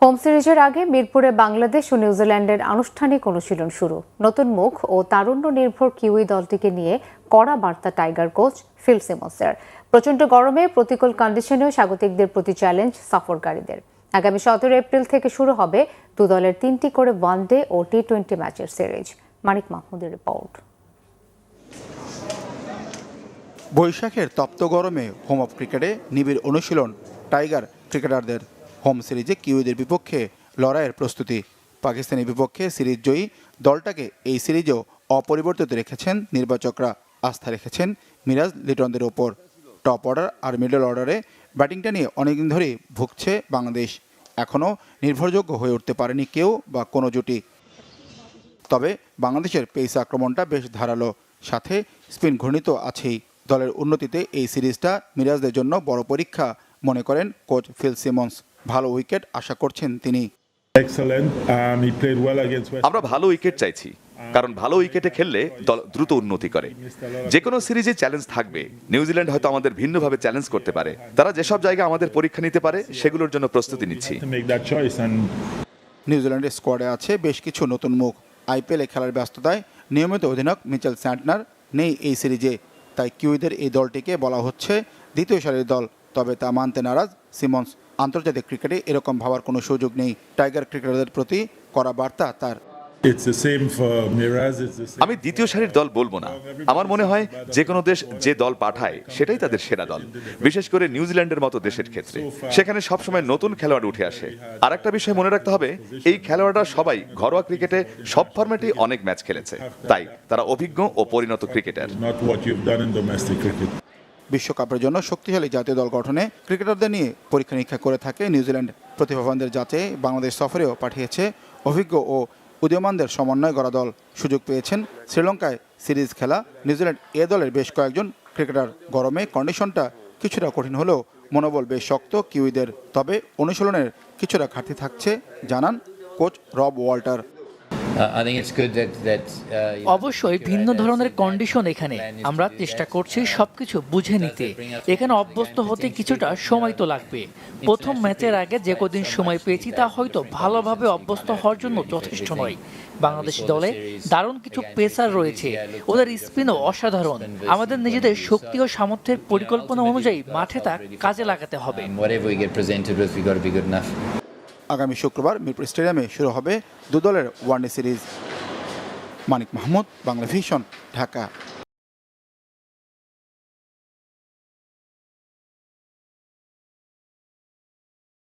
Home সিরিজের আগে মিরপুরে বাংলাদেশ ও নিউজিল্যান্ডের আনুষ্ঠানিক অনুশীলন শুরু। নতুন মুখ ও তারুণ্য নির্ভর কিউই দলটিকে নিয়ে কড়া বার্তা টাইগার কোচ ফিল সিমন্সের। প্রচণ্ড গরমে প্রতিকূল কন্ডিশনেও স্বাগতিকদের প্রতি চ্যালেঞ্জ সফরকারীদের। আগামী 17 এপ্রিল থেকে শুরু হবে দু দলের 3টি করে ওয়ানডে ও টি-20 ম্যাচের সিরিজ। মানিক মাহমুদের রিপোর্ট। বৈশাখের তপ্ত গরমে হোম অফ ক্রিকেটে নিবিড় অনুশীলন টাইগার ক্রিকেটারদের। হোম সিরিজে কিউইদের বিপক্ষে লড়াইয়ের প্রস্তুতি। পাকিস্তানের বিপক্ষে সিরিজ জয়ী দলটাকে এই সিরিজেও অপরিবর্তিত রেখেছেন নির্বাচকরা। আস্থা রেখেছেন মিরাজ লিটনদের ওপর। টপ অর্ডার আর মিডল অর্ডারে ব্যাটিংটা নিয়ে অনেকদিন ধরেই ভুগছে বাংলাদেশ। এখনও নির্ভরযোগ্য হয়ে উঠতে পারেনি কেউ বা কোনো জুটি। তবে বাংলাদেশের পেস আক্রমণটা বেশ ধারালো, সাথে স্পিন ঘূর্ণিত আছেই। দলের উন্নতিতে এই সিরিজটা মিরাজদের জন্য বড় পরীক্ষা মনে করেন কোচ ফিল সিমন্স। ভালো উইকেট আশা করছেন তিনি। আমরা ভালো উইকেট চাইছি, কারণ ভালো উইকেটে খেললে দল দ্রুত উন্নতি করে। যে কোনো সিরিজে চ্যালেঞ্জ থাকবে। নিউজিল্যান্ড হয়তো আমাদের ভিন্নভাবে চ্যালেঞ্জ করতে পারে। তারা যেসব জায়গায় আমাদের পরীক্ষা নিতে পারে সেগুলোর জন্য প্রস্তুতি নিচ্ছি। নিউজিল্যান্ডের স্কোয়াডে আছে বেশ কিছু নতুন মুখ। আইপিএলে খেলার ব্যস্ততায় নিয়মিত অধিনায়ক মিচেল স্যান্টনার নেই এই সিরিজে। তাই কিউইদের এই দলটিকে বলা হচ্ছে দ্বিতীয় সারির দল। তবে তা মানতে নারাজ সিমন্স। আন্তর্জাতিক ক্রিকেটে এরকম ভাবার কোনো সুযোগ নেই। টাইগার ক্রিকেটারদের প্রতি কড়া বার্তা তার। আমি দ্বিতীয় সারির দল বলবো না। আমার মনে হয় যে কোনো দেশ যে দল পাঠায় সেটাই তাদের সেরা দল, বিশেষ করে নিউজিল্যান্ডের মতো দেশের ক্ষেত্রে। সেখানে সবসময় নতুন খেলোয়াড় উঠে আসে। আর একটা বিষয় মনে রাখতে হবে, এই খেলোয়াড়রা সবাই ঘরোয়া ক্রিকেটে সব ফরম্যাটেই অনেক ম্যাচ খেলেছে, তাই তারা অভিজ্ঞ ও পরিণত ক্রিকেটার। বিশ্বকাপের জন্য শক্তিশালী জাতীয় দল গঠনে ক্রিকেটারদের নিয়ে পরীক্ষা নিরীক্ষা করে থাকে নিউজিল্যান্ড। প্রতিভাবানদের যাচাই বাংলাদেশ সফরেও পাঠিয়েছে অভিজ্ঞ ও উদীয়মানদের সমন্বয় গড়া দল। সুযোগ পেয়েছেন শ্রীলঙ্কায় সিরিজ খেলা নিউজিল্যান্ড এ দলের বেশ কয়েকজন ক্রিকেটার। গরমে কন্ডিশনটা কিছুটা কঠিন হলেও মনোবল বেশ শক্ত কিউইদের। তবে অনুশীলনের কিছুটা ঘাটতি থাকছে জানান কোচ রব ওয়াল্টার। অবশ্যই ভিন্ন ধরনের কন্ডিশন এখানে। আমরা চেষ্টা করছি সবকিছু বুঝে নিতে। এখানে অভ্যস্ত হতে কিছুটা সময় তো লাগবে। প্রথম ম্যাচের আগে যে কদিন সময় পেয়েছি তা হয়তো ভালোভাবে অভ্যস্ত হওয়ার জন্য যথেষ্ট নয়। বাংলাদেশ দলে দারুণ কিছু পেসার রয়েছে, ওদের স্পিনও অসাধারণ। আমাদের নিজেদের শক্তি ও সামর্থ্যের পরিকল্পনা অনুযায়ী মাঠে তা কাজে লাগাতে হবে। আগামী শুক্রবার মিরপুর স্টেডিয়ামে শুরু হবে দু দলের ওয়ানডে সিরিজ। মানিক মাহমুদ, বাংলা ভিশন, ঢাকা।